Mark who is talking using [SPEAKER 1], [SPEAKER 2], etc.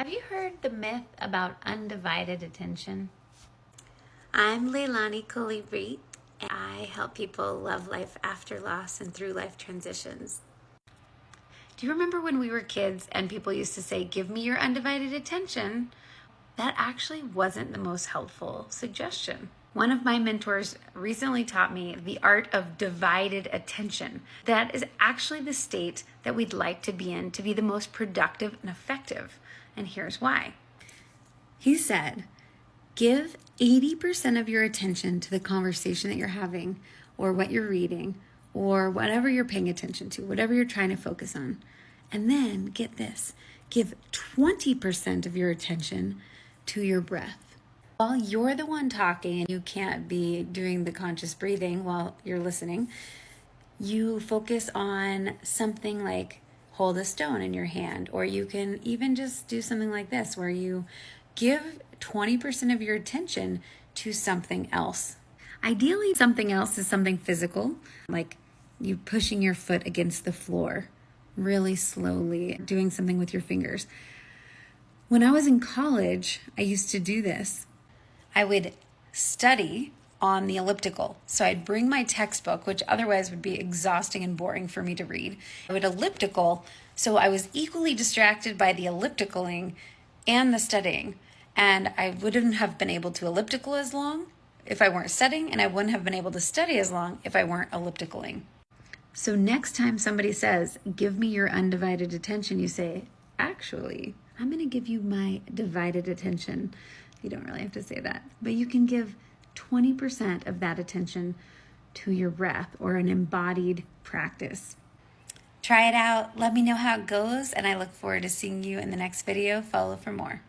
[SPEAKER 1] Have you heard the myth about undivided attention?
[SPEAKER 2] I'm Leilani Colibri, and I help people love life after loss and through life transitions.
[SPEAKER 1] Do you remember when we were kids and people used to say, "Give me your undivided attention"? That actually wasn't the most helpful suggestion. One of my mentors recently taught me the art of divided attention. That is actually the state that we'd like to be in to be the most productive and effective. And here's why. He said, give 80% of your attention to the conversation that you're having or what you're reading or whatever you're paying attention to, whatever you're trying to focus on. And then get this, give 20% of your attention to your breath. While you're the one talking and you can't be doing the conscious breathing while you're listening, you focus on something like hold a stone in your hand, or you can even just do something like this where you give 20% of your attention to something else. Ideally, something else is something physical, like you pushing your foot against the floor really slowly, doing something with your fingers. When I was in college, I used to do this. I would study on the elliptical. So I'd bring my textbook, which otherwise would be exhausting and boring for me to read. I would elliptical, so I was equally distracted by the ellipticaling and the studying. And I wouldn't have been able to elliptical as long if I weren't studying, and I wouldn't have been able to study as long if I weren't ellipticaling. So next time somebody says, give me your undivided attention, you say, actually, I'm going to give you my divided attention. You don't really have to say that, but you can give 20% of that attention to your breath or an embodied practice. Try it out. Let me know how it goes, and I look forward to seeing you in the next video. Follow for more.